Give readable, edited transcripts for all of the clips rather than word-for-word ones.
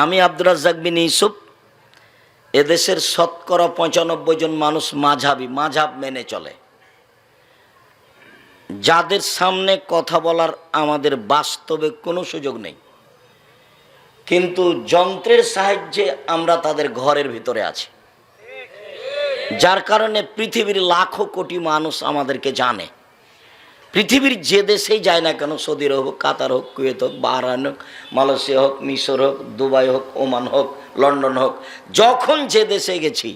আমি আব্দুর রাজ্জাক বিন ইউসুফ। এদেশের শতকরা ৯৫ জন মানুষ মাঝহাব মেনে চলে। যাদের সামনে কথা বলার আমাদের বাস্তবে কোনো সুযোগ নেই, কিন্তু যন্ত্রের সাহায্যে আমরা তাদের ঘরের ভিতরে আছি, যার কারণে পৃথিবীর লাখো কোটি মানুষ আমাদেরকে জানে। পৃথিবীর যে দেশেই যায় না কেন, সৌদি আরব হোক, কাতার হোক, কুয়েত হোক, বাহরাইন হোক, মালয়েশিয়া হোক, মিশর হোক, দুবাই হোক, ওমান হোক, লন্ডন হোক, যখন যে দেশে গেছি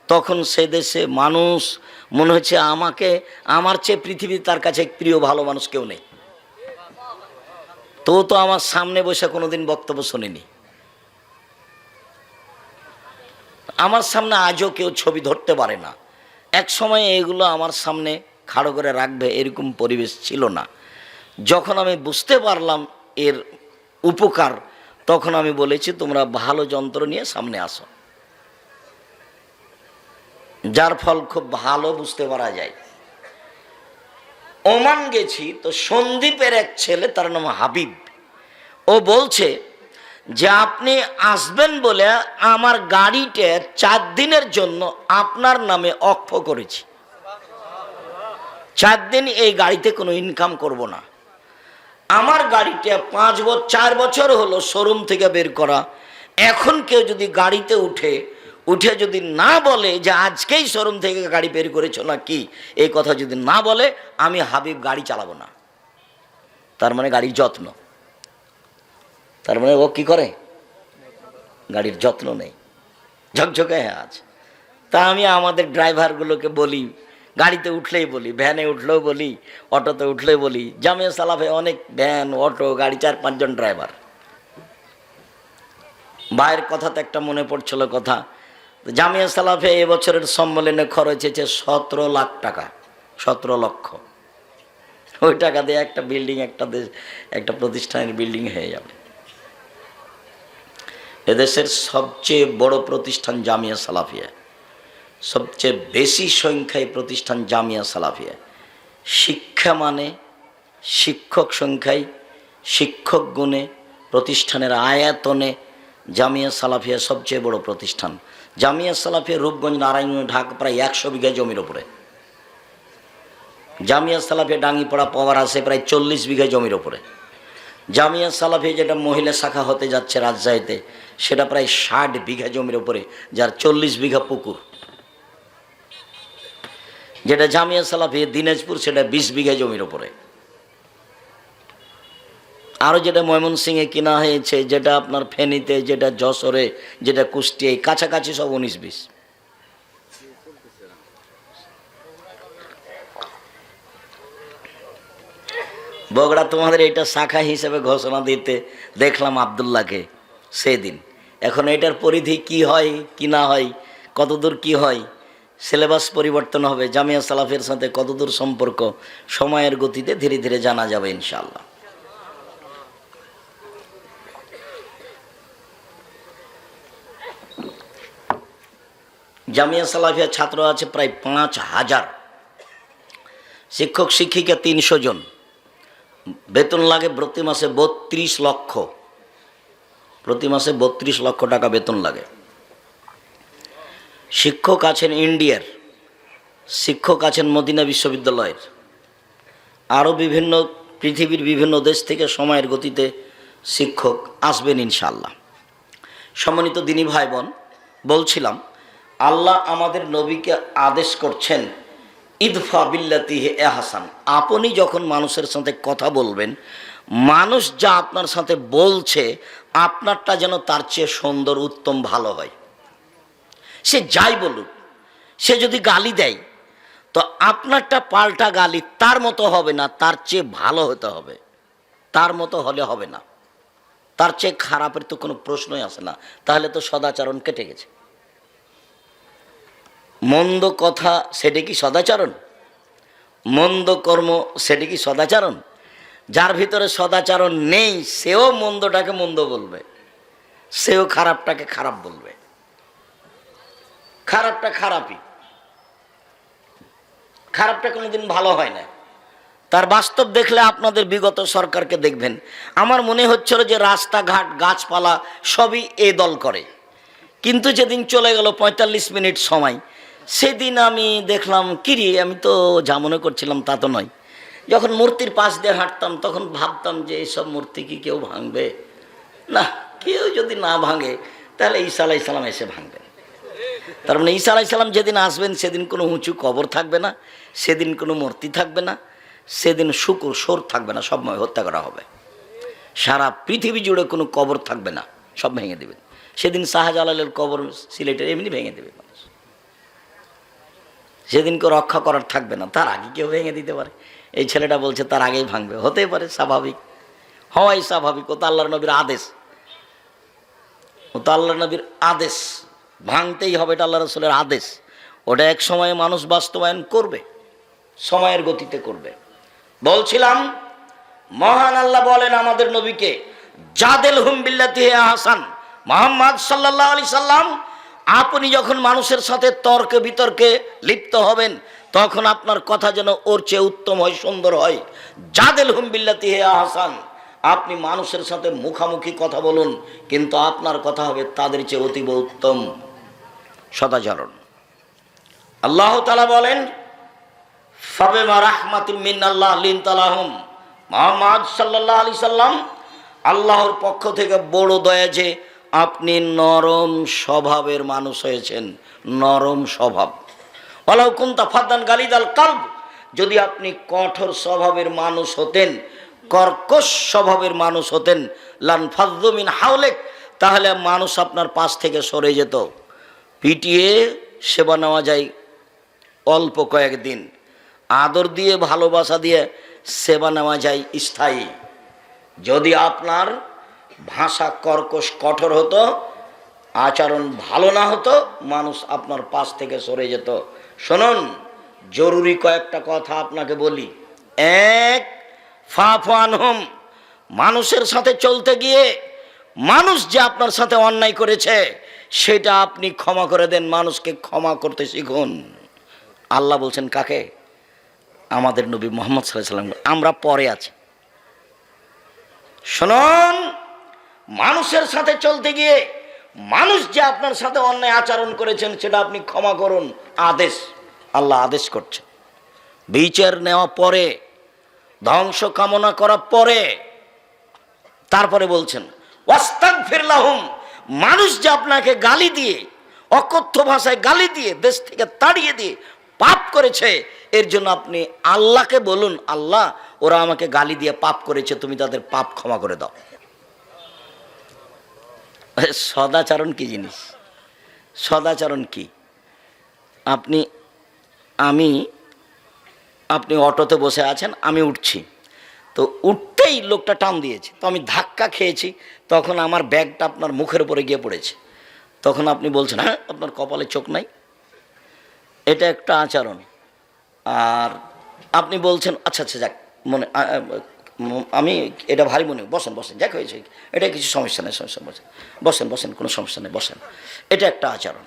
তখন সে দেশে মানুষ মনে হচ্ছে আমার চেয়ে পৃথিবীর তার কাছে প্রিয় ভালো মানুষ কেউ নেই। তো আমার সামনে বসে কোনোদিন বক্তব্য শোনেনি, আমার সামনে আজও কেউ ছবি ধরতে পারে না। এক সময় এগুলো আমার সামনে খাড়ো করে রাখবে এরকম পরিবেশ ছিল না। যখন আমি বুঝতে পারলাম এর উপকার, তখন আমি বলেছি তোমরা ভালো যন্ত্র নিয়ে সামনে আসো, যার ফল খুব ভালো বুঝতে পারা যায়। ওমান গেছি তো সন্দীপের এক ছেলে, তার নাম হাবিব, ও বলছে যে আপনি আসবেন বলে আমার গাড়িটা 4 দিনের জন্য আপনার নামে অক্ষ করেছি। 4 দিন এই গাড়িতে কোনো ইনকাম করব না। আমার গাড়িটা 4 বছর হলো শোরুম থেকে বের করা। এখন কেউ যদি গাড়িতে উঠে যদি না বলে যে আজকেই শোরুম থেকে গাড়ি বের করেছো না কি, এই কথা যদি না বলে, আমি হাবিব গাড়ি চালাবো না। তার মানে গাড়ির যত্ন, তার মানে ও কি করে, গাড়ির যত্ন নেই, ঝকঝকে আছে। তা আমি আমাদের ড্রাইভারগুলোকে বলি, গাড়িতে উঠলেই বলি, ভ্যানে উঠলেও বলি, অটোতে উঠলেই বলি, জামিয়া সালাফে অনেক ভ্যান, অটো, গাড়ি, 4-5 জন ড্রাইভার। ভাইয়ের কথাতে একটা মনে পড়ছিল কথা, জামিয়া সালাফে এবছরের সম্মেলনে খরচ হয়েছে 17 লাখ টাকা, 17 লক্ষ। ওই টাকা দিয়ে একটা বিল্ডিং, একটা প্রতিষ্ঠানের বিল্ডিং হয়ে যাবে। এদেশের সবচেয়ে বড় প্রতিষ্ঠান জামিয়া সালাফিয়া, সবচেয়ে বেশি সংখ্যায় প্রতিষ্ঠান জামিয়া সালাফিয়া। শিক্ষা মানে, শিক্ষক সংখ্যায়, শিক্ষক গুণে, প্রতিষ্ঠানের আয়তনে জামিয়া সালাফিয়া সবচেয়ে বড় প্রতিষ্ঠান। জামিয়া সালাফিয়া রূপগঞ্জ, নারায়ণগঞ্জ, ঢাকা প্রায় 100 বিঘা জমির ওপরে। জামিয়া সালাফিয়া ডাঙ্গিপাড়া পাওয়ার আছে প্রায় 40 বিঘা জমির ওপরে। জামিয়া সালাফিয়া যেটা মহিলা শাখা হতে যাচ্ছে রাজশাহীতে, সেটা প্রায় 60 বিঘা জমির ওপরে, যার 40 বিঘা পুকুর। যেটা জামিয়া সালাফিয়া দিনাজপুর, সেটা 20 বিঘা জমির ওপরে। আরও যেটা ময়মনসিংহে কিনা হয়েছে, যেটা আপনার ফেনীতে, যেটা যশোরে, যেটা কুষ্টিয়ায়, কাছাকাছি সব 19-20। বগুড়া তোমাদের এটা শাখা হিসেবে ঘোষণা দিতে দেখলাম আবদুল্লাহকে সেদিন। এখন এটার পরিধি কি হয় কি না হয়, কতদূর কি হয়, সিলেবাস পরিবর্তন হবে, জামিয়া সালাফের সাথে কতদূর সম্পর্ক, সময়ের গতিতে ধীরে ধীরে জানা যাবে ইনশাআল্লাহ। জামিয়া সালাফিয়া ছাত্র আছে প্রায় 5000, শিক্ষক শিক্ষিকা 300 জন, বেতন লাগে প্রতি মাসে 32 লক্ষ, প্রতি মাসে 32 লক্ষ টাকা বেতন লাগে। শিক্ষক আছেন ইন্ডিয়ার, শিক্ষক আছেন মদিনা বিশ্ববিদ্যালয়ের, আরও বিভিন্ন পৃথিবীর বিভিন্ন দেশ থেকে সময়ের গতিতে শিক্ষক আসবেন ইনশাআল্লাহ। সম্মানিত দিনী ভাই বোন, বলছিলাম আল্লাহ আমাদের নবীকে আদেশ করছেন ইদফা বিল্লাতি হে আহসান। আপনি যখন মানুষের সাথে কথা বলবেন, মানুষ যা আপনার সাথে বলছে আপনারটা যেন তার চেয়ে সুন্দর, উত্তম, ভালো হয়। সে যাই বলুক, সে যদি গালি দেয় তো আপনারটা পাল্টা গালি তার মতো হবে না, তার চেয়ে ভালো হতে হবে। তার মতো হলে হবে না, তার চেয়ে খারাপের তো কোনো প্রশ্নই আসে না, তাহলে তো সদাচরণ কেটে গেছে। মন্দ কথা সেটা কি সদাচরণ? মন্দ কর্ম সেটা কি সদাচরণ? যার ভিতরে সদাচরণ নেই সেও মন্দটাকে মন্দ বলবে, সেও খারাপটাকে খারাপ বলবে। খারাপটা খারাপই, খারাপটা কোনোদিন ভালো হয় না। তার বাস্তব দেখলে আপনাদের বিগত সরকারকে দেখবেন। আমার মনে হচ্ছিল যে রাস্তাঘাট গাছপালা সবই এ দল করে, কিন্তু যেদিন চলে গেল ৪৫ মিনিট সময়, সেদিন আমি দেখলাম কিরে, আমি তো যা মনে করছিলাম তা তো নয়। যখন মূর্তির পাশ দিয়ে হাঁটতাম তখন ভাবতাম যে এইসব মূর্তি কি কেউ ভাঙবে? না, কেউ যদি না ভাঙে তাহলে ঈসা আলাইহিস সালাম এসে ভাঙবেন। তার মানে ঈসা আলাইহিস সালাম যেদিন আসবেন সেদিন কোনো উঁচু কবর থাকবে না, সেদিন কোনো মূর্তি থাকবে না, সেদিন শুকুর সোর থাকবে না, সব হত্যা করা হবে। সারা পৃথিবী জুড়ে কোনো কবর থাকবে না, সব ভেঙে দেবেন। সেদিন শাহজালালের কবর সিলেটের এমনি ভেঙে দেবে মানুষ। সেদিনকে রক্ষা করার থাকবে না, তার আগে কেউ ভেঙে দিতে পারে। এই ছেলেটা বলছে তার আগেই ভাঙবে, হতেই পারে, স্বাভাবিক, হওয়াই স্বাভাবিক। ও তো আল্লাহর নবীর আদেশ, ও তো আল্লাহর নবীর আদেশ, ভাঙতেই হবে, এটা আল্লাহ রাসূলের আদেশ। ওটা এক সময়ে মানুষ বাস্তবায়ন করবে, সময়ের গতিতে করবে। বলছিলাম মহান আল্লাহ বলেন আমাদের নবীকে, জাদেলহুম বিল্লাতি হিয়া আহসান। মুহাম্মদ সাল্লাল্লাহু আলাইহি সাল্লাম, আপনি যখন মানুষের সাথে তর্কে বিতর্কে লিপ্ত হবেন তখন আপনার কথা যেন ওর চেয়ে উত্তম হয়, সুন্দর হয়। জাদেলহুম বিল্লাতি হিয়া আহসান, আপনি মানুষের সাথে মুখামুখি কথা বলুন, কিন্তু আপনার কথা হবে তাদের চেয়ে অতীব উত্তম, সদাচরণ। আল্লাহ তাআলা বলেন ফাবিমা রাহমাতিন মিনাল্লাহ লিনতা লাহুম। মুহাম্মদ সাল্লাল্লাহু আলাইহি সাল্লাম, আল্লাহর পক্ষ থেকে বড় দয়া যে আপনি নরম স্বভাবের মানুষ হয়েছেন, নরম স্বভাব। ওয়ালাউ কুনতা ফাদ্দান গালিদাল কালব, যদি আপনি কঠোর স্বভাবের মানুষ হতেন, কর্কশ স্বভাবের মানুষ হতেন, লান ফাযযু মিন হাওলেক, তাহলে মানুষ আপনার পাশ থেকে সরে যেত। পিটিয়ে সেবা নেওয়া যায় অল্প কয়েকদিন, আদর দিয়ে ভালোবাসা দিয়ে সেবা নেওয়া যায় স্থায়ী। যদি আপনার ভাষা কর্কশ কঠোর হতো, আচরণ ভালো না হতো, মানুষ আপনার পাশ থেকে সরে যেত। শুনুন, জরুরি কয়েকটা কথা আপনাকে বলি। এক, ফাফু আনহুম, মানুষের সাথে চলতে গিয়ে মানুষ যে আপনার সাথে অন্যায় করেছে সেটা আপনি ক্ষমা করে দেন, মানুষকে ক্ষমা করতে শিখুন। আল্লাহ বলছেন কাকে? আমাদের নবী মুহাম্মদ সাল্লাল্লাহু আলাইহি ওয়াসাল্লাম। আমরা পরে আছি। শুনুন, মানুষের সাথে চলতে গিয়ে মানুষ যে আপনার সাথে অন্যায় আচরণ করেছেন সেটা আপনি ক্ষমা করুন, আদেশ। আল্লাহ আদেশ করছে। বিচার নেওয়া পরে, ধ্বংস কামনা করা পরে, তারপরে বলছেন ওয়াস্তাগফির লাহুম, মানুষ যে আপনাকে গালি দিয়ে, অকথ্য ভাষায় গালি দিয়ে, দেশ থেকে তাড়িয়ে দিয়ে পাপ করেছে, এর জন্য আপনি আল্লাহকে বলুন, আল্লাহ ওরা আমাকে গালি দিয়ে পাপ করেছে, তুমি তাদের পাপ ক্ষমা করে দাও। সদাচরণ কি জিনিস? সদাচরণ কি? আপনি অটোতে বসে আছেন, আমি উঠছি, তো উঠতেই লোকটা টান দিয়েছে, তো আমি ধাক্কা খেয়েছি, তখন আমার ব্যাগটা আপনার মুখের উপরে গিয়ে পড়েছে, তখন আপনি বলছেন হ্যাঁ আপনার কপালে চোখ নাই, এটা একটা আচরণ। আর আপনি বলছেন আচ্ছা আচ্ছা যাক, মনে আমি এটা ভারী মনে, বসেন বসেন, যাক হয়েছে, এটা কিছু সমস্যা নেই, সমস্যা বসেন বসেন বসেন, কোনো সমস্যা নেই, বসেন। এটা একটা আচরণ,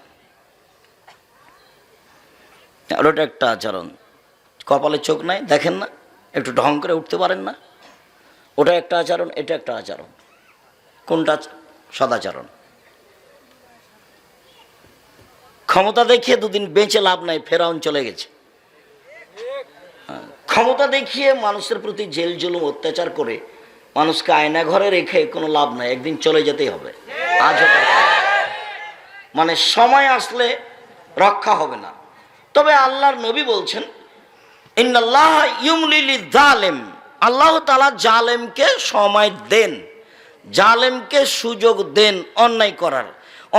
আর ওটা একটা আচরণ। কপালে চোখ নাই, দেখেন না, একটু ঢং করে উঠতে পারেন না, ওটা একটা আচরণ, এটা একটা আচরণ। কোনটা সদাচরণ? ক্ষমতা দেখিয়ে দুদিন বেঁচে লাভ নাই, ফেরাউন চলে গেছে। ক্ষমতা দেখিয়ে মানুষের প্রতি জেল জুলুম অত্যাচার করে মানুষকে আয়না ঘরে রেখে কোনো লাভ নাই, একদিন চলে যেতেই হবে। আজ মানে সময় আসলে রক্ষা হবে না। তবে আল্লাহর নবী বলছেন ইন্নাল্লাহ ইউমলি লিয-যালিম, আল্লাহ তাআলা জালেমকে সময় দেন, জালেমকে সুযোগ দেন অন্যায় করার।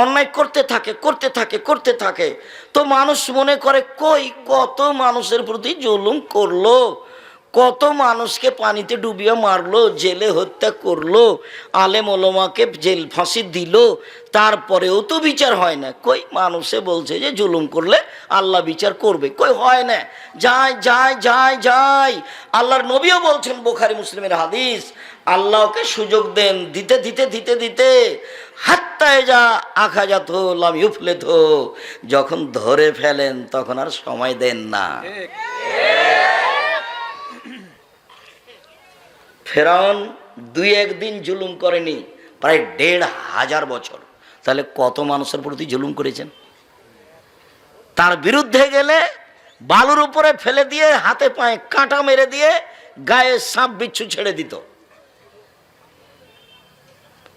অন্যায় করতে থাকে করতে থাকে করতে থাকে, তো মানুষ মনে করে কই কত মানুষের প্রতি জুলুম করলো, কত মানুষকে পানিতে ডুবিয়ে মারলো, জেলে হত্যা করলো, আলেম ওলামাকে জেল ফাঁসি দিল, তারপরেও তো বিচার হয় না। কই মানুষে বলছে যে জুলুম করলে আল্লাহ বিচার করবে, কই হয় না, যায় যায় যায় যায়। আল্লাহর নবীও বলছেন, বুখারী মুসলিমের হাদিস, আল্লাহকে সুযোগ দেন, দিতে দিতে দিতে দিতে হাত্তায় যা আখা যাত লাম ইউফলেত, যখন ধরে ফেলেন তখন আর সময় দেন না। ফেরাউন 2-1 দিন জুলুম করেনি, প্রায় 1500 বছর। তাহলে কত মানুষের প্রতি জুলুম করেছেন? তার বিরুদ্ধে গেলে বালুর উপরে ফেলে দিয়ে হাতে পায়ে কাঁটা মেরে দিয়ে গায়ে সাপ বিচ্ছু ছেড়ে দিত।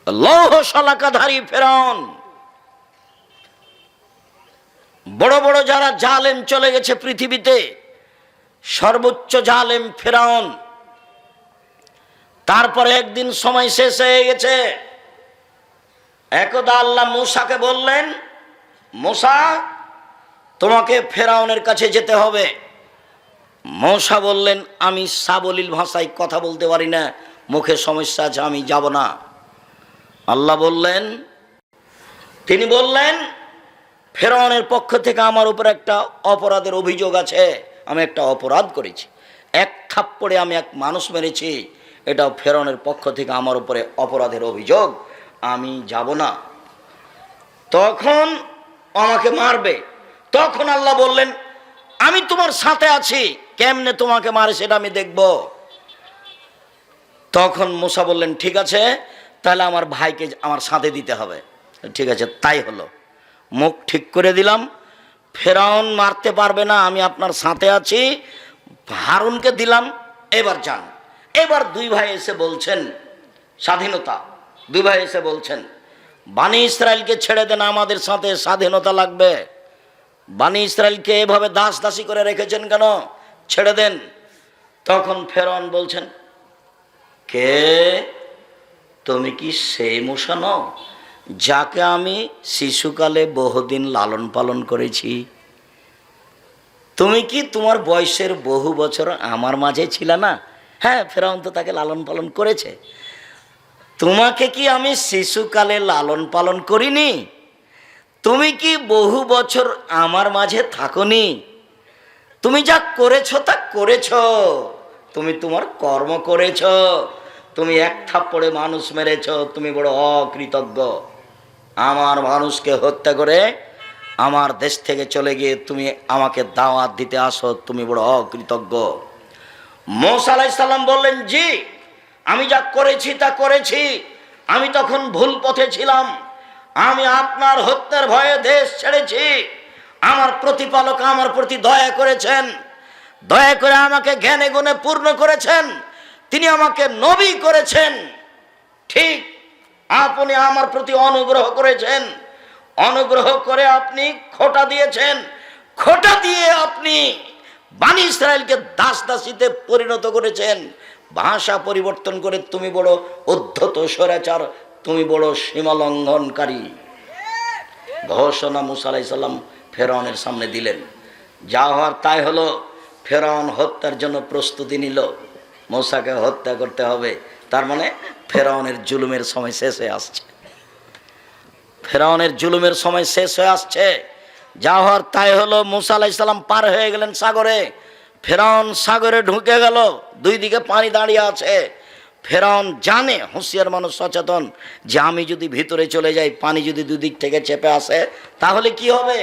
লৌহ শলাকাধারী ফেরাউন। বড় বড় যারা জালেম চলে গেছে পৃথিবীতে, সর্বোচ্চ জালেম ফেরাউন। তারপরে একদিন সময় শেষ হয়ে গেছে। একদা আল্লাহ মূসাকে বললেন, মূসা তোমাকে ফেরাউনের কাছে যেতে হবে। মূসা বললেন, আমি সাবলীল ভাষায় কথা বলতে পারি না, মুখে সমস্যা আছে, আমি যাব না। আল্লাহ বললেন, তিনি বললেন, ফেরাউনের পক্ষ থেকে আমার উপর একটা অপরাধের অভিযোগ আছে, আমি একটা অপরাধ করেছি, এক থাপ্পড়ে আমি এক মানুষ মেরেছি, এটা ফেরাউনের পক্ষ থেকে আমার উপরে অপরাধের অভিযোগ, আমি যাব না। তখন আমাকে মারবে। তখন আল্লাহ বললেন, আমি তোমার সাথে আছি, কেমনে তোমাকে মারে সেটা আমি দেখব। তখন মূসা বললেন, ঠিক আছে, তাহলে আমার ভাইকে আমার সাথে দিতে হবে। ঠিক আছে, তাই হলো। মুখ ঠিক করে দিলাম, ফেরাউন মারতে পারবে না, আমি আপনার সাথে আছি। হারুনকে দিলাম, এবার যান। এবার দুই ভাই এসে বলছেন স্বাধীনতা। দুই ভাই এসে বলছেন, বানি ইসরায়েলকে ছেড়ে দেন, আমাদের সাথে স্বাধীনতা লাগবে। বানি ইসরায়েলকে এভাবে দাস দাসী করে রেখেছেন কেন, ছেড়ে দেন। তখন ফেরাউন বলছেন, কে তুমি? কি সেই মূসা নও যাকে আমি শিশুকালে বহুদিন লালন পালন করেছি? তুমি কি তোমার বয়সের বহু বছর আমার মাঝে ছিল না? হ্যাঁ, ফেরাউন তো তাকে লালন পালন করেছে। তোমাকে কি আমি শিশুকালে লালন পালন করিনি? তুমি কি বহু বছর আমার মাঝে থাকোনি? তুমি যা করেছো তা করেছো, তুমি তোমার কর্ম করেছো, তুমি এক থাপ্পড়ে মানুষ মেরেছো, তুমি বড় অকৃতজ্ঞ। আমার মানুষকে হত্যা করে আমার দেশ থেকে চলে গিয়ে তুমি আমাকে দাওয়াত দিতে আসো, তুমি বড় অকৃতজ্ঞ। মূসা আলাইহিস সালাম বললেন, জি, আমি যা করেছি তা করেছি, আমি তখন ভুল পথে ছিলাম, আমি আপনার হত্যার ভয়ে দেশ ছেড়েছি। আমার প্রতিপালক আমার প্রতি দয়া করেছেন, দয়া করে আমাকে জ্ঞানে গুণে পূর্ণ করেছেন, তিনি আমাকে নবী করেছেন। ঠিক আপনি আমার প্রতি অনুগ্রহ করেছেন, অনুগ্রহ করে আপনি খোঁটা দিয়েছেন, খোঁটা দিয়ে আপনি বানি ইসরায়েলকে দাস দাসীতে পরিণত করেছেন। ভাষা পরিবর্তন করে তুমি বড় উদ্ধত স্বৈরাচার, তুমি বড় সীমালঙ্ঘনকারী। ঘোষণা মূসা আলাইহিস সালাম ফেরাউনের সামনে দিলেন। যা হওয়ার তাই হলো। ফেরাউন হত্যার জন্য প্রস্তুতি নিল, মূসাকে হত্যা করতে হবে। তার মানে ফেরাউনের জুলুমের সময় শেষ হয়ে আসছে, ফেরাউনের জুলুমের সময় শেষ হয়ে আসছে। যা হওয়ার তাই হলো। মূসা আলাইহিস সালাম পার হয়ে গেলেন সাগরে। ফেরাউন সাগরে ঢুকে গেল, দুই দিকে পানি দাঁড়িয়ে আছে। ফেরাউন জানে, হুঁশিয়ার মানুষ সচেতন, যে আমি যদি ভিতরে চলে যাই, পানি যদি দুদিক থেকে চেপে আসে তাহলে কি হবে।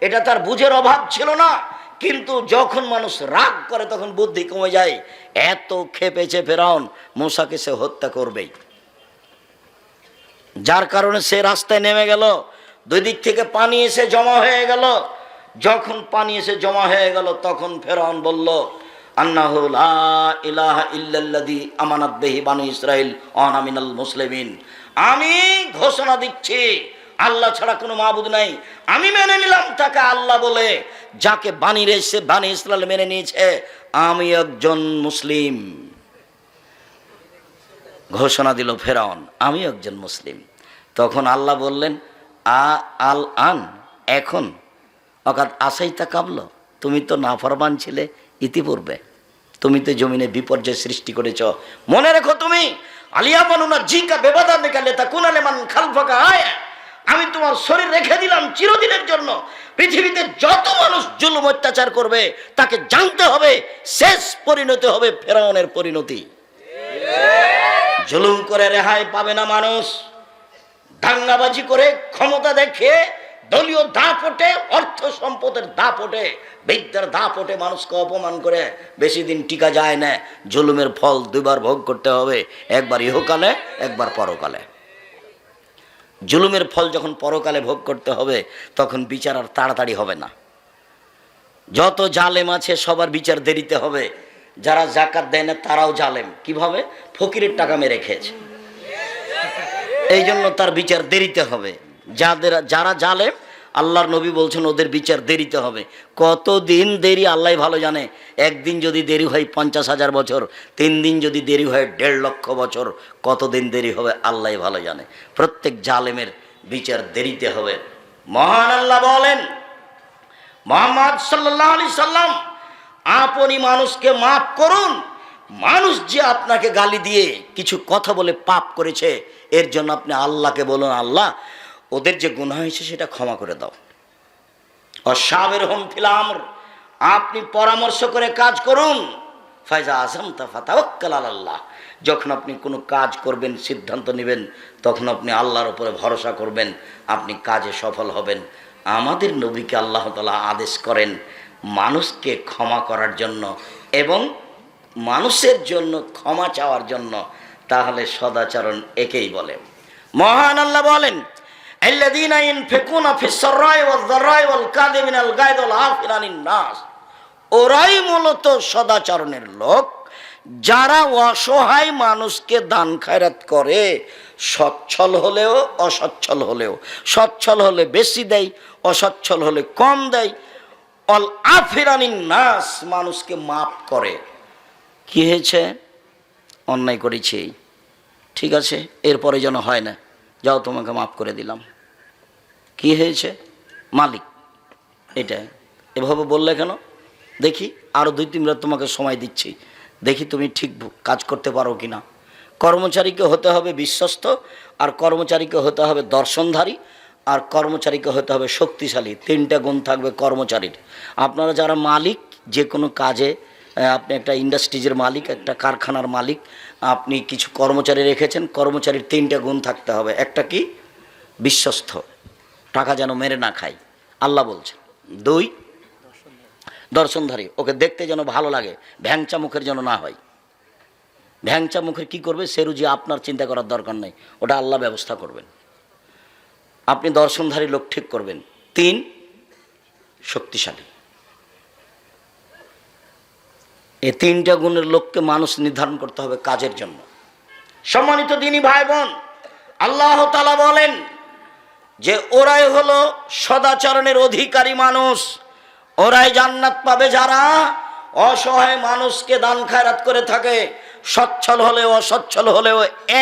এটা তার বুঝের অভাব ছিল না, কিন্তু যখন মানুষ রাগ করে তখন বুদ্ধি কমে যায়। এত খেপেছে ফেরাউন, মূসাকে সে হত্যা করবেই। যার কারণে সে রাস্তায় নেমে গেল। দুই দিক থেকে পানি এসে জমা হয়ে গেল। যখন পানি এসে জমা হয়ে গেল তখন ফেরাউন বলল, আন্নাহু লা ইলাহা ইল্লাল্লাযী আমানাত বিহি বানু ইসরাঈল ওয়া আনা মিনাল মুসলিমিন। আমি ঘোষণা দিচ্ছি, আল্লাহ ছাড়া কোনো মাবুদ নাই। আমি মেনে নিলাম তাকে আল্লাহ বলে, যাকে বানি ইসরাঈল মেনে নিয়েছে, আমি একজন মুসলিম। ঘোষণা দিল ফেরাউন, আমি একজন মুসলিম। তখন আল্লাহ বললেন, আল আন, এখন, অকাদ আসাইতা কাবল, তুমি তো নাফরমান ছিলে ইতিপূর্বে, তুমি তো জমিনে বিপর্যয় সৃষ্টি করেছ। মনে রেখো, তুমি আলিয়া বানুনা জিকা বেবাদা নিকালে তা কুনালে মান খালফাকা আয়া, আমি তোমার শরীর রেখে দিলাম চিরদিনের জন্য। পৃথিবীতে যত মানুষ জুলুম অত্যাচার করবে তাকে জানতে হবে শেষ পরিণতি হবে ফেরাউনের পরিণতি। জুলুম করে রেহাই পাবে না মানুষ। দাঙ্গাবাজি করে ক্ষমতা দেখে দলীয় দাপটে, অর্থ সম্পদের দাপটে, বিদ্যার দাপটে মানুষকে অপমান করে বেশি দিন টিকা যায় না। জুলুমের ফল দুইবার ভোগ করতে হবে, একবার ইহকালে, একবার পরকালে। জুলুমের ফল যখন পরকালে ভোগ করতে হবে তখন বিচার আর তাড়াতাড়ি হবে না। যত জালেম আছে সবার বিচার দেরিতে হবে। যারা জাকাত দেয় না তারাও জালেম। কিভাবে? ফকিরের টাকা মেরে খেয়েছে, এই জন্য তার বিচার দেরিতে হবে। যারা জালেম, আল্লাহর নবী বলছেন ওদের বিচার দেরিতে হবে। কতদিন দেরি আল্লাহ ভালো জানে। একদিন যদি দেরি হয় 50,000 বছর, 3 দিন যদি দেরি হয় 1.5 লক্ষ বছর, কতদিন দেরি হবে আল্লাহ ভালো জানে। প্রত্যেক জালেমের বিচার দেরিতে হবে। মহান আল্লাহ বলেন, মুহাম্মদ সাল্লাল্লাহু আলাইহি সাল্লাম, আপনি মানুষকে মাফ করুন। মানুষ যে আপনাকে গালি দিয়ে কিছু কথা বলে পাপ করেছে, এর জন্য আপনি আল্লাহকে বলুন, আল্লাহ ওদের যে গুনাহ হয়েছে সেটা ক্ষমা করে দাও। অসাবিরহুম ফিল আমর, আপনি পরামর্শ করে কাজ করুন। ফাইজা আযামতা ফাতাওয়াক্কাল আলাল্লাহ, যখন আপনি কোনো কাজ করবেন, সিদ্ধান্ত নেবেন, তখন আপনি আল্লাহর উপরে ভরসা করবেন, আপনি কাজে সফল হবেন। আমাদের নবীকে আল্লাহ তাআলা আদেশ করেন মানুষকে ক্ষমা করার জন্য এবং মানুষের জন্য ক্ষমা চাওয়ার জন্য। তাহলে সদাচরণ একেই বলে। মহান আল্লাহ বলেন, আল্লাযীনা ইনফিকুনা ফিস সাররাই ওয়াজ যাররাই ওয়াল কাযিমিনাল গায়দ ওয়াল আফিনা আনিন নাস, ওরাই মূলত সদাচরণের লোক যারা অসহায় মানুষকে দান খায়রাত করে, সচ্ছল হলেও অসচ্ছল হলেও। সচ্ছল হলে বেশি দেয়, অসচ্ছল হলে কম দেয়। অল আফিনা আনিন নাস, মানুষকে মাফ করে। কি হয়েছে? অন্যায় করেছি, ঠিক আছে, এরপরে যেন হয় না, যাও তোমাকে মাফ করে দিলাম। কি হয়েছে? মালিক এটা এভাবে বললে কেন? দেখি আরও 2-3 রাত তোমাকে সময় দিচ্ছি, দেখি তুমি ঠিক কাজ করতে পারো কি না। কর্মচারীকে হতে হবে বিশ্বস্ত, আর কর্মচারীকে হতে হবে দর্শনধারী, আর কর্মচারীকে হতে হবে শক্তিশালী। 3টা গুণ থাকবে কর্মচারীর। আপনারা যারা মালিক, যে কোনো কাজে, আপনি একটা ইন্ডাস্ট্রিজের মালিক, একটা কারখানার মালিক, আপনি কিছু কর্মচারী রেখেছেন, কর্মচারীর 3টা গুণ থাকতে হবে। একটা কি? বিশ্বস্ত, টাকা যেন মেরে না খায়, আল্লাহ বলছেন। 2, দর্শনধারী, ওকে দেখতে যেন ভালো লাগে, ভ্যাংচা মুখের যেন না হয়। ভ্যাংচা মুখের কি করবে? সে রুজি আপনার চিন্তা করার দরকার নেই, ওটা আল্লাহ ব্যবস্থা করবেন। আপনি দর্শনধারী লোক ঠিক করবেন। 3, শক্তিশালী। এই 3টা গুণের লোককে মানুষ নির্ধারণ করতে হবে কাজের জন্য। সম্মানিত দিনী ভাই বোন, আল্লাহ তাআলা বলেন যে ওরাই হলো সদাচরণের অধিকারী মানুষ, ওরাই জান্নাত পাবে যারা অসহায় মানুষকে দান খায়রাত করে থাকে, সচ্ছল হলেও অসচ্ছল হলেও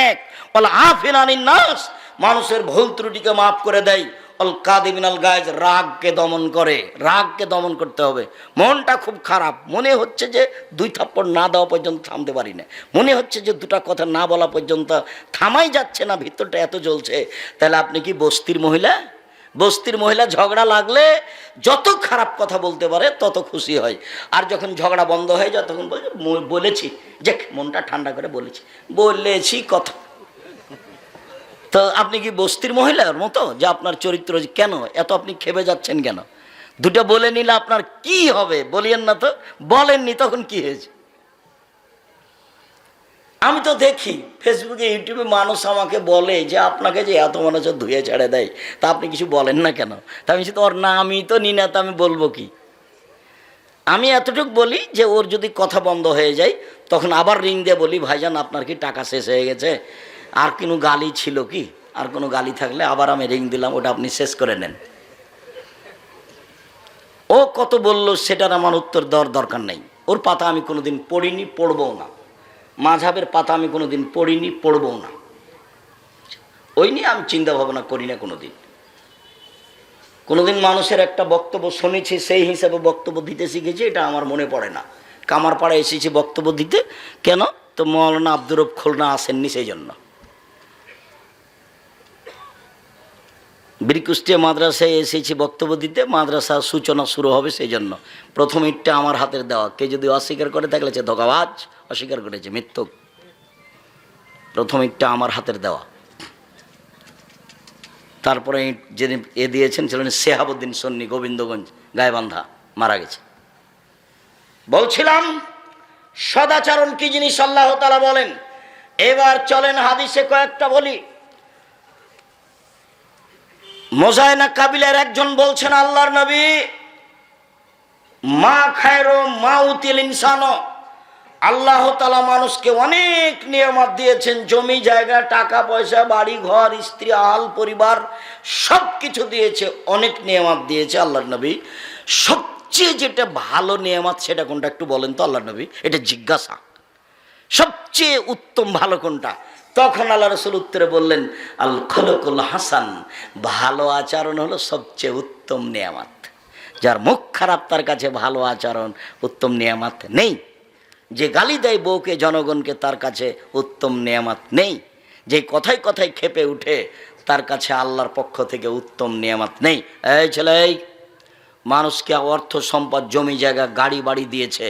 এক। ওয়াল আফিনা আনিন নাস, মানুষের ভুল ত্রুটিকে মাফ করে দেয়। অল কাযিমিনাল গায়জ, রাগকে দমন করে। রাগকে দমন করতে হবে। মনটা খুব খারাপ, মনে হচ্ছে যে 2 থাপ্পড় না দেওয়া পর্যন্ত থামতে পারি না, মনে হচ্ছে যে 2টা কথা না বলা পর্যন্ত থামাই যাচ্ছে না, ভিতরটা এত জ্বলছে। তাহলে আপনি কি বস্তির মহিলা? বস্তির মহিলা ঝগড়া লাগলে যত খারাপ কথা বলতে পারে তত খুশি হয়, আর যখন ঝগড়া বন্ধ হয়ে যায় তখন বলেছি যে মনটা ঠান্ডা করে বলেছি কথা। তো আপনি কি বস্তির মহিলার মতো যে আপনার চরিত্র কেন এত আপনি খেপে যাচ্ছেন কেন? 2টা বলে নিলে আপনার কি হবে? বলিয়েন না তো, বলেননি তখন কি হয়েছে? আমি তো দেখি ফেসবুকে, ইউটিউবে মানুষ আমাকে বলে যে আপনাকে যে এত মানুষ ধুয়ে ছেড়ে দেয়, তা আপনি কিছু বলেন না কেন? তা আমি ওর নামই তো নি না, তা আমি বলবো কি? আমি এতটুকু বলি যে ওর যদি কথা বন্ধ হয়ে যায় তখন আবার রিং দিয়ে বলি, ভাইজান আপনার কি টাকা শেষ হয়ে গেছে? আর কোনো গালি ছিল কি? আর কোনো গালি থাকলে আবার আমি রিং দিলাম, ওটা আপনি শেষ করে নেন। ও কত বলল সেটার আমার উত্তর দেওয়ার দরকার নেই। ওর পাতা আমি কোনোদিন পড়িনি, পড়বও না। মাযহাবের পাতা আমি কোনোদিন পড়িনি, পড়বও না। ওই নিয়ে আমি চিন্তা ভাবনা করি না কোনোদিন মানুষের একটা বক্তব্য শুনেছি সেই হিসাবে বক্তব্য দিতে শিখেছি, এটা আমার মনে পড়ে না। কামারপাড়া এসেছি বক্তব্য দিতে, কেন? তো মৌলানা আব্দুর রব খুলনা আসেননি সেই জন্য। বীরকুষ্টিয়া মাদ্রাসায় এসেছি বক্তব্য দিতে, মাদ্রাসার সূচনা শুরু হবে সেই জন্য। প্রথম ইটটা আমার হাতের দেওয়া। কে যদি অস্বীকার করে থাকলে সে ধোঁকাবাজ, অস্বীকার করেছে, মিথ্যুক। প্রথম ইটটা আমার হাতের দেওয়া। তারপরে যিনি দিয়েছেন ছিলেন শেহাবুদ্দিন সন্নি, গোবিন্দগঞ্জ গায়েবান্ধা, মারা গেছে। বলছিলাম সদাচরণ কি জিনিস আল্লাহ তাআলা বলেন। এবার চলেন হাদিসে কয়েকটা বলি। মোজায়না কাবিলার একজন বলছেন, আল্লাহর নবী, মা খায়রো মা উতিল ইনসানো, আল্লাহ তাআলা মানুষকে অনেক নিয়ামত দিয়েছেন, জমি জায়গা, টাকা পয়সা, বাড়ি ঘর, স্ত্রী, আল পরিবার, সব কিছু দিয়েছে, অনেক নিয়ামত দিয়েছে। আল্লাহর নবী, সবচেয়ে যেটা ভালো নিয়ামত সেটা কোনটা একটু বলেন তো আল্লাহর নবী, এটা জিজ্ঞাসা, সবচেয়ে উত্তম ভালো কোনটা? তখন আল্লাহ রাসূল উত্তরে বললেন, আল খুলুকুল হাসান, ভালো আচরণ হলো সবচেয়ে উত্তম নিয়ামত। যার মুখ খারাপ তার কাছে ভালো আচরণ উত্তম নিয়ামত নেই। যে গালি দেয় বউকে জনগণকে তার কাছে উত্তম নিয়ামত নেই। যে কথায় কথায় খেপে উঠে তার কাছে আল্লাহর পক্ষ থেকে উত্তম নিয়ামত নেই। এই ছেলে, মানুষকে অর্থ সম্পদ, জমি জায়গা, গাড়ি বাড়ি দিয়েছে,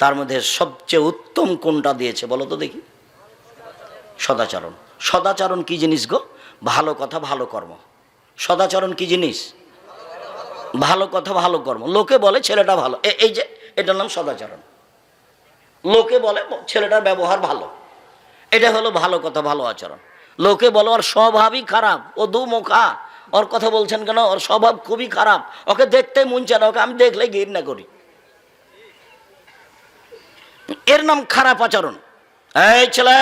তার মধ্যে সবচেয়ে উত্তম কোনটা দিয়েছে বলো তো দেখি? সদাচরণ। সদাচরণ কি জিনিস গো? ভালো কথা ভালো কর্ম। সদাচরণ কি জিনিস? ভালো কথা ভালো কর্ম। লোকে বলে ছেলেটা ভালো, এই যে এটার নাম সদাচরণ। লোকে বলে ছেলেটার ব্যবহার ভালো, এটা হলো ভালো কথা ভালো আচরণ। লোকে বলে ওর স্বভাবই খারাপ, ও দুমুখা, ওর কথা বলছেন কেন, ওর স্বভাব খুবই খারাপ, ওকে দেখতে মন চায় না, ওকে আমি দেখলে ঘৃণা করি, এর নাম খারাপ আচরণ। এই ছেলে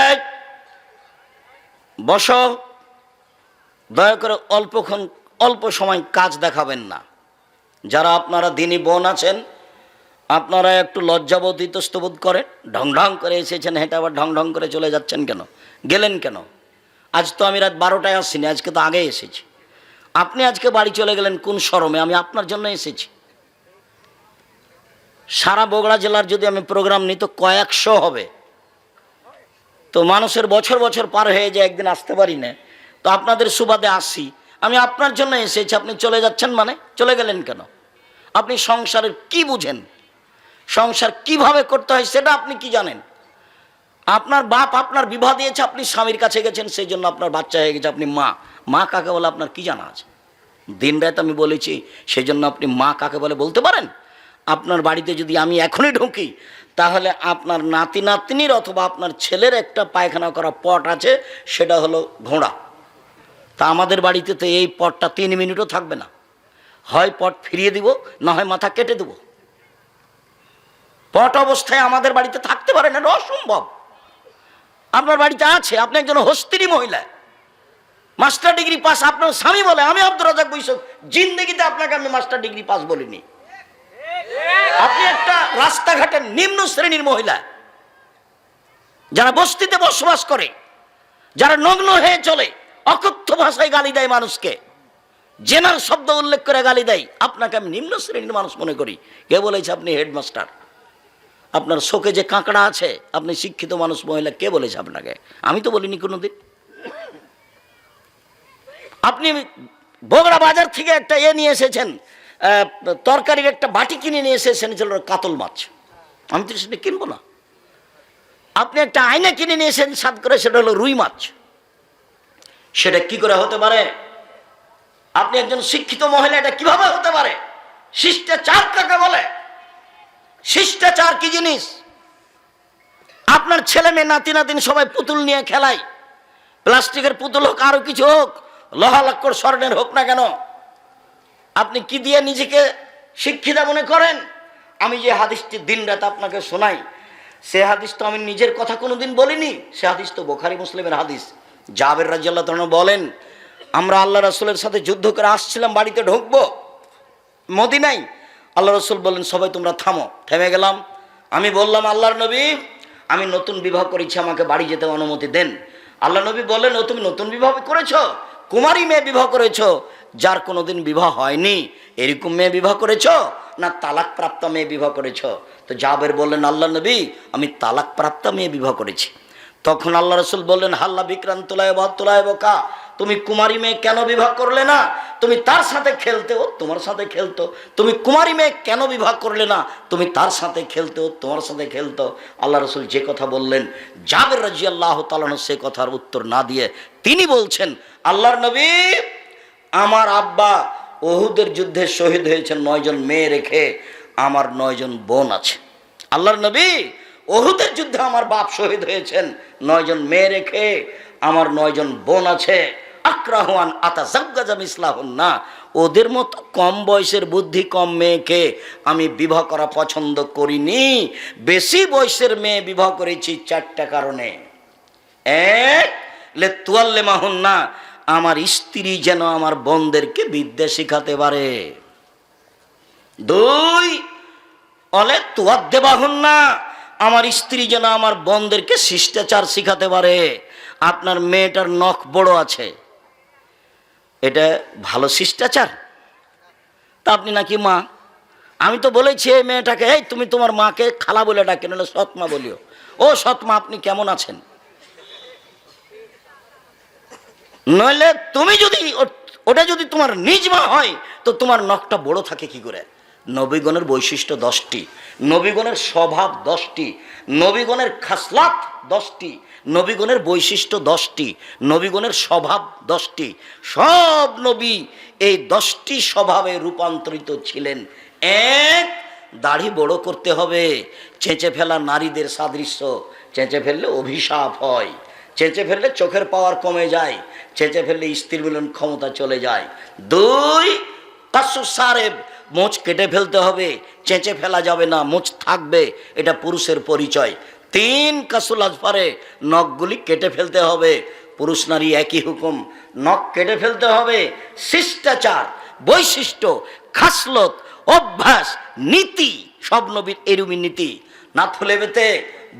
বসো, দয়া করে অল্প সময় কাজ দেখাবেন না। যারা আপনারা দিনী বোন আছেন, আপনারা একটু লজ্জাবোধ ইতস্তবোধ করেন। ঢং ঢং করে এসেছেন, হেঁটে আবার ঢং ঢং করে চলে যাচ্ছেন কেন? গেলেন কেন? আজ তো আমি রাত 12টায় আসিনি, আজকে তো আগে এসেছি। আপনি আজকে বাড়ি চলে গেলেন কোন শরমে? আমি আপনার জন্য এসেছি। সারা বগুড়া জেলার যদি আমি প্রোগ্রাম নিই তো কয়েকশো হবে, তো মানুষের বছর বছর পার হয়ে যায়, একদিন আসতে পারি না, তো আপনাদের সুবাদে আসি। আমি আপনার জন্য এসেছি, আপনি চলে যাচ্ছেন মানে? চলে গেলেন কেন? আপনি সংসারের কি বুঝেন? সংসার কিভাবে করতে হয় সেটা আপনি কি জানেন? আপনার বাপ আপনার বিবাহ দিয়েছে, আপনি স্বামীর কাছে গেছেন, সেই জন্য আপনার বাচ্চা হয়ে গেছে, আপনি মা। মা কাকে বলে আপনার কি জানা আছে? দিন রাত আমি বলেছি, সেই জন্য আপনি মা কাকে বলে বলতে পারেন? আপনার বাড়িতে যদি আমি এখনই ঢুকি, তাহলে আপনার নাতি নাতনির অথবা আপনার ছেলের একটা পায়খানা করা পট আছে, সেটা হলো ঘোড়া। তা আমাদের বাড়িতে তো এই পটটা 3 মিনিটও থাকবে না। হয় পট ফিরিয়ে দিব, না হয় মাথা কেটে দেব। পট অবস্থায় আমাদের বাড়িতে থাকতে পারে না, এটা অসম্ভব। আপনার বাড়িতে আছে, আপনি একজন হস্তিনী মহিলা, মাস্টার ডিগ্রি পাস, আপনার স্বামী বলে, আমি আব্দুর রাজ্জাক বৈশাখ জিন্দেগিতে আপনাকে আমি মাস্টার ডিগ্রি পাস বলিনি। আপনি একটা রাস্তাঘাটের নিম্ন শ্রেণীর মহিলা, যারা বস্তিতে বসবাস করে, যারা নগ্ন হয়ে চলে, অকথ্য ভাষায় গালি দেয় মানুষকে, জেনার শব্দ উল্লেখ করে গালি দেয়, আপনাকে আমি নিম্ন শ্রেণীর মানুষ মনে করি। কে বলেছে আপনি হেডমাস্টার? আপনার শোকে যে কাঁকড়া আছে, আপনি শিক্ষিত মানুষ মহিলা, কে বলেছে আপনাকে? আমি তো বলিনি কোনোদিন। আপনি বগুড়া বাজার থেকে একটা নিয়ে এসেছেন, তরকারির একটা বাটি কিনে নিয়ে এসেছেন, ছিল কাতল মাছ, আমি তো সেটা কিনবো না। আপনি একটা আয়না কিনে নিয়ে এসেছেন সাত করে, সেটা হলো রুই মাছ। সেটা কি করে হতে পারে? আপনি একজন শিক্ষিত মহিলা, এটা কিভাবে হতে পারে? শিষ্টাচার কাকে বলে? শিষ্টাচার কি জিনিস? আপনার ছেলে মেয়ে নাতি নাতিন সবাই পুতুল নিয়ে খেলায়, প্লাস্টিকের পুতুল হোক, আরো কিছু হোক, লোহা লক্কর স্বর্ণের হোক না কেন, আপনি কি দিয়ে নিজেকে শিক্ষিতা মনে করেন? আমি যে হাদিসটি দিন রাত আপনাকে শোনাই, সে হাদিস তো আমি নিজের কথা কোনোদিন বলিনি, সে হাদিস তো বুখারী মুসলিমের হাদিস। জাবের রাদিয়াল্লাহু তাআলা বলেন, আমরা আল্লাহ রাসূলের সাথে যুদ্ধ করে আসছিলাম, বাড়িতে ঢুকবো মদিনায়, আল্লাহ রাসূল বললেন, সবাই তোমরা থামো। থেমে গেলাম। আমি বললাম, আল্লাহর নবী, আমি নতুন বিবাহ করেছি, আমাকে বাড়ি যেতে অনুমতি দেন। আল্লাহ নবী বললেন, ও তুমি নতুন বিবাহ করেছো? কুমারী মেয়ে বিবাহ করেছো, যার কোনোদিন বিবাহ হয়নি, এরকম মেয়ে বিবাহ করেছো, না তালাক প্রাপ্ত মেয়ে বিবাহ করেছো? তো জাবের বললেন, আল্লাহ নবী, আমি তালাক প্রাপ্ত মেয়ে বিবাহ করেছি। তখন আল্লাহ রাসূল বললেন, হাল্লা বিক্রান্তলায় বাতুলায় বোকা, তুমি কুমারী মেয়ে কেন বিবাহ করলে না? তুমি তার সাথে খেলতে, ও তোমার সাথে খেলতো। তুমি কুমারী মেয়ে কেন বিবাহ করলে না? তুমি তার সাথে খেলতে, ও তোমার সাথে খেলতো। আল্লাহ রাসূল যে কথা বললেন, জাবের রাদিয়াল্লাহু তাআলা সে কথার উত্তর না দিয়ে তিনি বলছেন, আল্লাহর নবী, আমার আব্বা উহুদের যুদ্ধে শহীদ হয়েছেন 9 জন মেয়ে রেখে, আমার 9 জন বোন আছে। আল্লাহর নবী, উহুদের যুদ্ধে আমার বাপ শহীদ হয়েছেন 9 জন মেয়ে রেখে, আমার 9 জন বোন আছে। আক্রাহুয়ান আতাজাওয়াজা মিসলাহুন্না, ওদের মতো কম বয়সের বুদ্ধি কম মেয়েকে আমি বিবাহ করা পছন্দ করিনি। বেশি বয়সের মেয়ে বিবাহ করেছি 4টা কারণে। এক, লে তুয়াল্লেমাহুন্না, আমার স্ত্রী যেন আমার বোনদেরকে বিদ্যা শিখাতে পারে। 2, অলে তুয়াদ্দেবাহুন্না, আমার স্ত্রী যেন আমার বোনদেরকে শিষ্টাচার শিখাতে পারে। আপনার মেয়েটার নখ বড় আছে, এটা ভালো শিষ্টাচার? তা আপনি নাকি মা, আমি তো বলেছি এই মেয়েটাকে, এই তুমি তোমার মাকে খালা বলে ডাকে, নাহলে সৎমা বলিও। ও সৎমা, আপনি কেমন আছেন? নইলে তুমি যদি ওটা যদি তোমার নিজ মা হয় তো তোমার নখটা বড় থাকে কি করে? নবীগণের বৈশিষ্ট্য 10টি, নবীগণের স্বভাব 10টি, নবীগণের খাসলাত 10টি, নবীগণের বৈশিষ্ট্য 10টি, নবীগণের স্বভাব 10টি। সব নবী এই 10টি স্বভাবে রূপান্তরিত ছিলেন। এক, দাড়ি বড় করতে হবে। চেঁচে ফেলা নারীদের সাদৃশ্য, চেঁচে ফেললে অভিশাপ হয়, চেঁচে ফেললে চোখের পাওয়ার কমে যায়, চেঁচে ফেললে স্ত্রী মিলন ক্ষমতা চলে যায়। 2, কাসু সারেব, মোচ কেটে ফেলতে হবে, চেঁচে ফেলা যাবে না, মোচ থাকবে, এটা পুরুষের পরিচয়। 3, কাসুল আজফারে, নখগুলি কেটে ফেলতে হবে। পুরুষ নারী একই হুকুম, নখ কেটে ফেলতে হবে। শিষ্টাচার, বৈশিষ্ট্য, খাসলত, অভ্যাস, নীতি, সব নবীর এরুমি নীতি। না থলে বেতে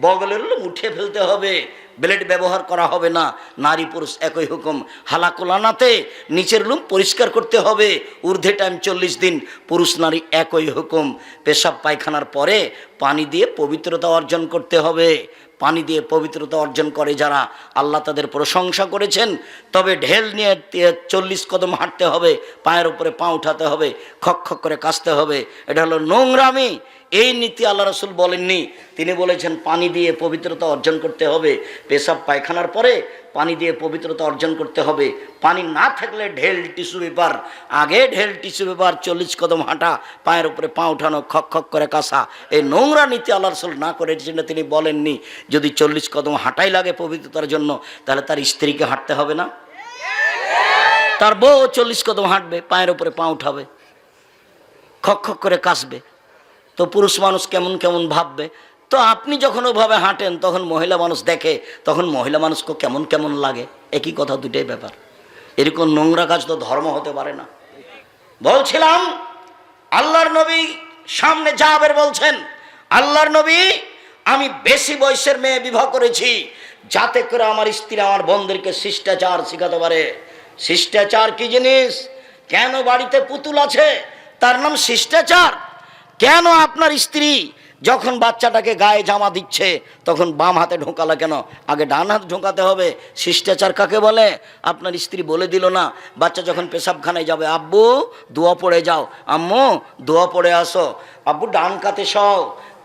বগলের লুম উঠে ফেলতে হবে, ব্লেড ব্যবহার করা হবে না। নারী পুরুষ একই হুকুম। হালাকুলানাতে নিচের লুম পরিষ্কার করতে হবে, ঊর্ধ্বে টাইম 40 দিন। পুরুষ নারী একই হুকুম। পেশাব পায়খানার পরে পানি দিয়ে পবিত্রতা অর্জন করতে হবে। পানি দিয়ে পবিত্রতা অর্জন করে যারা, আল্লাহ তাদের প্রশংসা করেছেন। তবে ঢেল নিয়ে 40 কদম হাঁটতে হবে, পায়ের উপরে পা উঠাতে হবে, খক খক করে কাশতে হবে, এটা হলো নোংরামি। এই নীতি আল্লাহ রসুল বলেননি, তিনি বলেছেন পানি দিয়ে পবিত্রতা অর্জন করতে হবে। পেশাব পায়খানার পরে পানি দিয়ে পবিত্রতা অর্জন করতে হবে। পানি না থাকলে ঢেল টিস্যু পেপার, আগে ঢেল টিস্যু পেপার, 40 কদম হাঁটা, পায়ের উপরে পা উঠানো, খক খক করে কাশা, এই নোংরা নীতি আল্লাহ রসুল না করেছেন। তিনি বলেননি যদি 40 কদম হাঁটাই লাগে পবিত্রতার জন্য, তাহলে তার স্ত্রীকে হাঁটতে হবে না? তার বউ 40 কদম হাঁটবে, পায়ের উপরে পা উঠাবে, খক খক করে কাশবে, তো পুরুষ মানুষ কেমন কেমন ভাববে। তো আপনি যখন ওভাবে হাঁটেন তখন মহিলা মানুষ দেখে, তখন মহিলা মানুষকে কেমন কেমন লাগে। একই কথা, দুটাই ব্যাপার। এরকম নোংরা কাজ তো ধর্ম হতে পারে না। বলছিলাম আল্লাহর নবী সামনে জাবের বলছেন, আল্লাহর নবী, আমি বেশি বয়সের মেয়ে বিবাহ করেছি যাতে করে আমার স্ত্রী আমার বোনদেরকে শিষ্টাচার শিখাতে পারে। শিষ্টাচার কি জিনিস? কেন বাড়িতে পুতুল আছে তার নাম শিষ্টাচার? কেন আপনার স্ত্রী যখন বাচ্চাটাকে গায়ে জামা দিচ্ছে তখন বাম হাতে ঢোকালো কেন? আগে ডান হাত ঢোকাতে হবে। শিষ্টাচার কাকে বলে? আপনার স্ত্রী বলে দিল না, বাচ্চা যখন পেশাবখানায় যাবে, আব্বু দোয়া পড়ে যাও, আম্মু দোয়া পড়ে আসো, আব্বু ডান কাতে সও,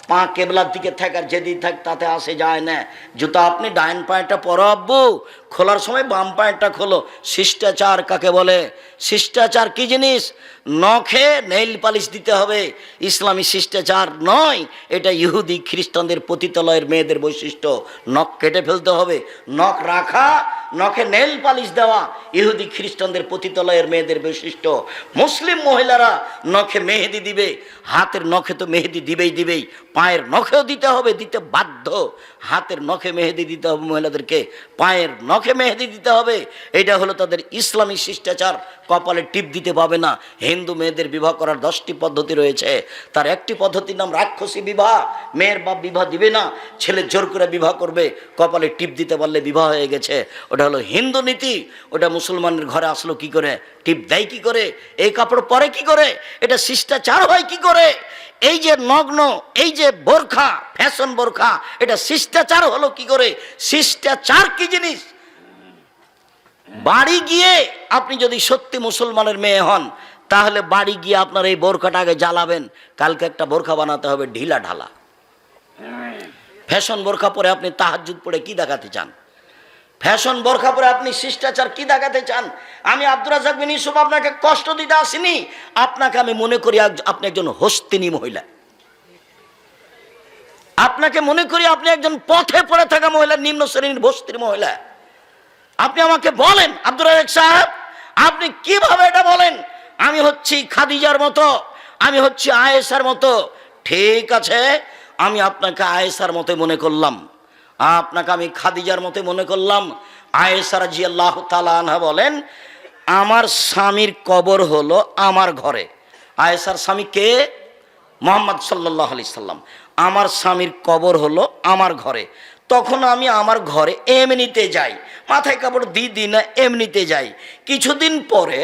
পা কেবলার দিকে থাক, আর যেদিকে থাক তাতে আসে যায় না। জুতা আপনি ডাইন পায়েটা পরো আব্বু, খোলার সময় বাম পায়েটা খোলো। শিষ্টাচার কাকে বলে? শিষ্টাচার কি জিনিস? নখে নেইল পালিশ দিতে হবে, ইসলামী শিষ্টাচার নয়। এটা ইহুদি খ্রিস্টানদের পতিতালয়ের মেয়েদের বৈশিষ্ট্য। নখ কেটে ফেলতে হবে, নখ রাখা, নখে নেইল পালিশ দেওয়া ইহুদি খ্রিস্টানদের পতিতালয়ের মেয়েদের বৈশিষ্ট্য। মুসলিম মহিলারা নখে মেহেদি দিবে, হাতের নখে তো মেহেদি দিবেই, পায়ের নখেও দিতে হবে, দিতে বাধ্য। হাতের নখে মেহেদি দিতে হবে মহিলাদেরকে, পায়ের নখে মেহেদি দিতে হবে। এটা হলো তাদের ইসলামী শিষ্টাচার। কপালে টিপ দিতে পাবে না। হিন্দু মেয়েদের বিবাহ করার 10টি পদ্ধতি রয়েছে, তার একটি পদ্ধতির নাম রাক্ষসী বিবাহ। মেয়ের বাপ বিবাহ দিবে না, ছেলে জোর করে বিবাহ করবে, কপালে টিপ দিতে পারলে বিবাহ হয়ে গেছে। ওটা হলো হিন্দু নীতি। ওটা মুসলমানের ঘরে আসলো কি করে? টিপ দেয় কি করে? এই কাপড় পরে কি করে? এটা শিষ্টাচার হয় কি করে? এই যে নগ্ন, এই যে বোরখা, ফ্যাশন বোরখা, এটা শিষ্টাচার হলো কি করে? শিষ্টাচার কি জিনিস? বাড়ি গিয়ে আপনি যদি সত্যি মুসলমানের মেয়ে হন, তাহলে বাড়ি গিয়ে আপনার এই বোরখাটা আগে জ্বালাবেন। কালকে একটা বোরখা বানাতে হবে ঢিলা ঢালা। ফ্যাশন বোরখা পরে আপনি তাহাজ্জুদ পড়ে কি দেখাতে চান? ফ্যাশন বোরখা পরে আপনি শিষ্টাচার কি দেখাতে চান? আমি আব্দুর রাজ্জাক বিন ইউসুফ আপনাকে কষ্ট দিতে আসিনি। আপনাকে আমি মনে করি আপনি একজন হস্তিনী মহিলা। আপনাকে মনে করি আপনি একজন পথে পড়ে থাকা মহিলা, নিম্ন শ্রেণীর বস্তির মহিলা। আপনি আমাকে বলেন আব্দুর রাজ্জাক সাহেব, আপনি কিভাবে এটা বলেন? আমি হচ্ছি খাদিজার মতো, আমি হচ্ছি আয়েশার মতো। ঠিক আছে, আমি আপনাকে আয়েশার মতো মনে করলাম, আপনাকে আমি খাদিজার মতো মনে করলাম। আয়েশা রাদিয়াল্লাহু তাআলা আনহা বলেন, আমার স্বামীর কবর হলো আমার ঘরে। আয়েশার স্বামী কে? মুহাম্মদ সাল্লাল্লাহু আলাইহি সাল্লাম। আমার স্বামীর কবর হলো আমার ঘরে। তখন আমি আমার ঘরে এমনিতে যাই, মাথায় কাপড় দিই না, এমনিতে যাই। কিছুদিন পরে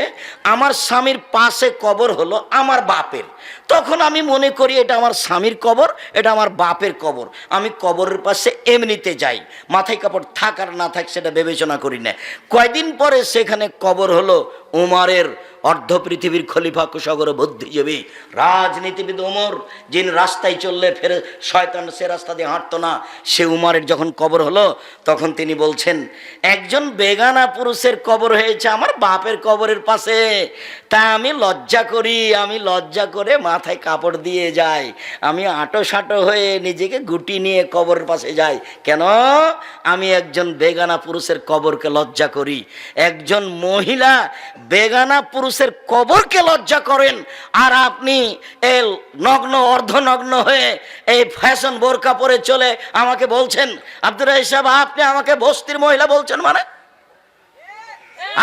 আমার স্বামীর পাশে কবর হলো আমার বাপের। তখন আমি মনে করি এটা আমার স্বামীর কবর, এটা আমার বাপের কবর। আমি কবরের পাশে এমনিতে যাই, মাথায় কাপড় থাক আর না থাক সেটা বিবেচনা করি না। কয়দিন পরে সেখানে কবর হলো উমরের, অর্ধ পৃথিবীর খলিফা, কুশাগর বুদ্ধিজীবী রাজনীতিবিদ উমর, যিনি রাস্তায় চললে ফেরে শয়তান সে রাস্তা দিয়ে হাঁটতো না, সে উমরের যখন কবর হলো তখন তিনি বলছেন, একজন বেগানা পুরুষের কবর হয়েছে আমার বাপের কবরের পাশে, তা আমি লজ্জা করি, আমি লজ্জা করে মাথায় কাপড় দিয়ে যাই, আমি আঁটো সাঁটো হয়ে নিজেকে গুটি নিয়ে কবরের পাশে যাই। কেন? আমি একজন বেগানা পুরুষের কবরকে লজ্জা করি। একজন মহিলা বেগানা পুরুষের কবরকে লজ্জা করেন, আর আপনি এই নগ্ন অর্ধনগ্ন হয়ে এই ফ্যাশন বোরকা পরে চলে আমাকে বলছেন আব্দুর রাজ্জাক সাহেব আপনি আমাকে বস্তির মহিলা বলছেন? মানে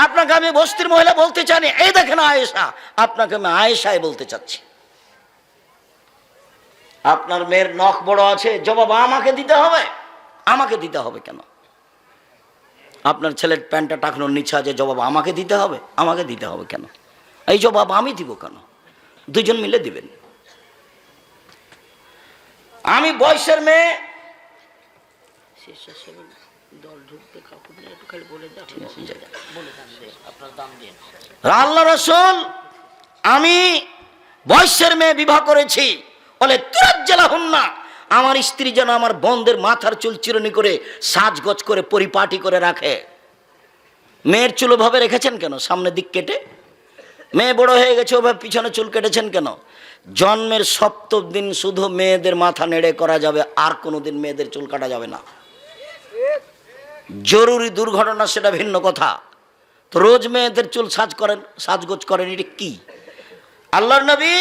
আপনাকে আমি বস্তির মহিলা বলতে চাইনি। এই দেখেন আয়েশা, আপনাকে আমি আয়েশাই বলতে চাচ্ছি। আপনার মেয়ের নখ বড় আছে, জবাব আমাকে দিতে হবে। আমাকে দিতে হবে কেন? আপনার ছেলের প্যান্টটা টাকনোর নিচে আছে, জবাব আমাকে দিতে হবে। আমাকে দিতে হবে কেন? এই জবাব আমি দিব কেন? দুজন মিলে দিবেন। আমি বয়সের মেয়ে, আল্লাহ রাসূল আমি বয়সের মেয়ে বিবাহ করেছি, বলে তুরাজ্জালাহুন্না, আমার স্ত্রী যেন আমার বোনদের মাথার চুল চিরুনি করে সাজগোজ করে পরিপাটি করে রাখে। মেয়ের চুল ভাবে রেখেছেন কেন? সামনের দিক কেটে। মেয়ে বড় হয়ে গেছে, ওভাবে পিছনে চুল কেটেছেন কেন? জন্মের সপ্তম দিন শুধু মেয়েদের মাথা নেড়ে করা যাবে, আর কোনোদিন মেয়েদের চুল কাটা যাবে না। জরুরি দুর্ঘটনা সেটা ভিন্ন কথা। তো রোজ মেয়েদের চুল সাজগোজ করেন, এটা কি? আল্লাহর নবী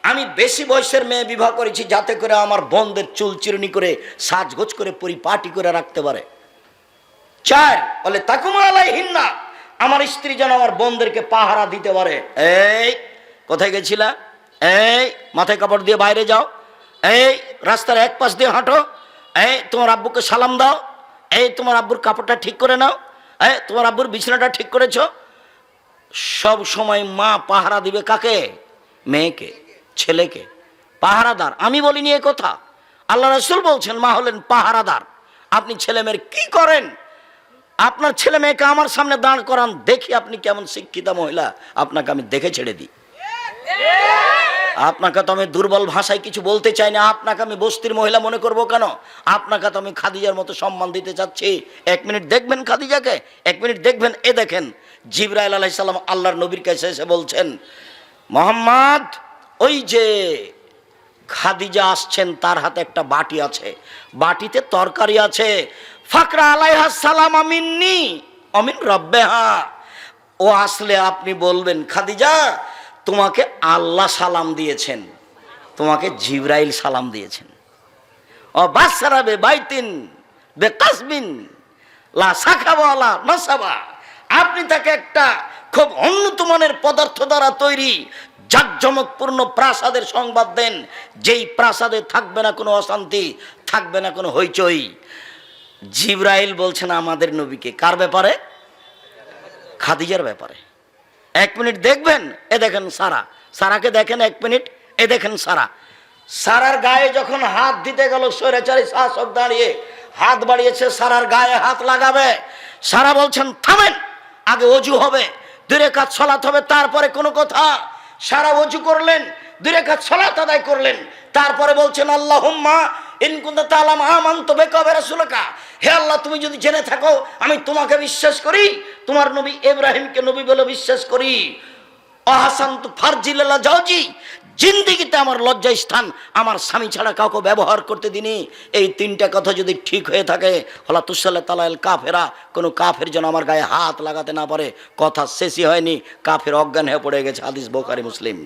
আমি বেশি বয়সের মেয়ে বিবাহ করেছি যাতে করে আমার বোনদের চুল চিরুনি করে সাজগোজ করে পরিপাটি করে রাখতে পারে। চার, বলে তাকুমা আলাইহিন্না, আমার স্ত্রী যেন আমার বোনদেরকে পাহারা দিতে পারে। এই কোথায় গেছিলা? এই মাথায় কাপড় দিয়ে বাইরে যাও, এই রাস্তার এক পাশ দিয়ে হাঁটো, এই তোমার আব্বুকে সালাম দাও, এই তোমার আব্বুর কাপড়টা ঠিক করে নাও, এই তোমার আব্বুর বিছানাটা ঠিক করেছো। সব সময় মা পাহারা দিবে কাকে? মেয়েকে, ছেলেকে। পাহারাদার আমি বলিনি এ কথা, আল্লাহ রাসূল বলছেন মা হলেন পাহারাদার। আপনি ছেলে মেয়ের কি করেন? আপনার ছেলে মেয়েকে আমার সামনে দাঁড় করান, দেখি আপনি কেমন শিক্ষিতা মহিলা, আপনাকে আমি দেখে ছেড়ে দিই। আপনাকে তো আমি দুর্বল ভাষায় কিছু বলতে চাই না, আপনাকে আমি বস্তির মহিলা মনে করব কেন? আপনাকে তো আমি খাদিজার মতো সম্মান দিতে চাচ্ছি। এক মিনিট দেখবেন খাদিজাকে, এক মিনিট দেখবেন। এ দেখেন জিবরাইল আলাইহিস সালাম আল্লাহর নবীর কাছে এসে বলছেন, মুহাম্মদ ওই যে খাদিজা আসছেন, তার হাতে একটা বাটি আছে, বাটিতে তরকারি আছে, ফাকরা আলাইহা সালাম মিন্নি অমিন রব্বেহা। ও আসলে আপনি বলবেন খাদিজা তোমাকে আল্লাহ সালাম দিয়েছেন, তোমাকে জিবরাইল সালাম দিয়েছেন। ও বাসরা বে বাইতিন বে কাসবিন লা সাখাবা লা নাসাবা, আপনি তাকে একটা খুব উন্নত মানের পদার্থ দ্বারা তৈরি জাঁকজমকপূর্ণ প্রাসাদের সংবাদ দেন, যেই প্রাসাদে থাকবে না কোনো অশান্তি, থাকবে না কোনো হইচই। জিবরাইল বলছেন আমাদের নবীকে, কার ব্যাপারে? খাদিজার ব্যাপারে। এক মিনিট দেখবেন। এ দেখেন সারা, সারাকে দেখেন এক মিনিট। এ দেখেন সারা, সারার গায়ে যখন হাত দিতে গেল স্বৈরাচারী শাসক দাঁড়িয়ে হাত বাড়িয়েছে, সারার গায়ে হাত লাগাবে, সারা বলছেন থামেন, আগে অজু হবে, 2 রাকাত সালাত হবে, তারপরে কোনো কথা। সারা অজু করলেন, 2 রাকাত সালাত আদায় করলেন, তারপরে বলছেন আল্লাহুম্মা ইন কুনতা তাআলাম আমানতু বিকা ওয়া রাসূলিকা, হে আল্লাহ তুমি যদি জেনে থাকো আমি তোমাকে বিশ্বাস করি, তোমার নবী ইব্রাহিমকে নবী বলে বিশ্বাস করি, অহাসান্তু ফারজিলাল্লাহ জাওজি, জিন্দেগিতে আমার লজ্জা স্থান আমার স্বামী ছাড়া কাউকে ব্যবহার করতে দিনি। এই তিনটা কথা যদি ঠিক হয়ে থাকে, হলা তুসাল্লাহ তালাল কাফেরা, কোনো কাফের যেন আমার গায়ে হাত লাগাতে না পারে। কথা শেষই হয়নি, কাফের অজ্ঞান হয়ে পড়ে গেছে। হাদিস বুখারী মুসলিম।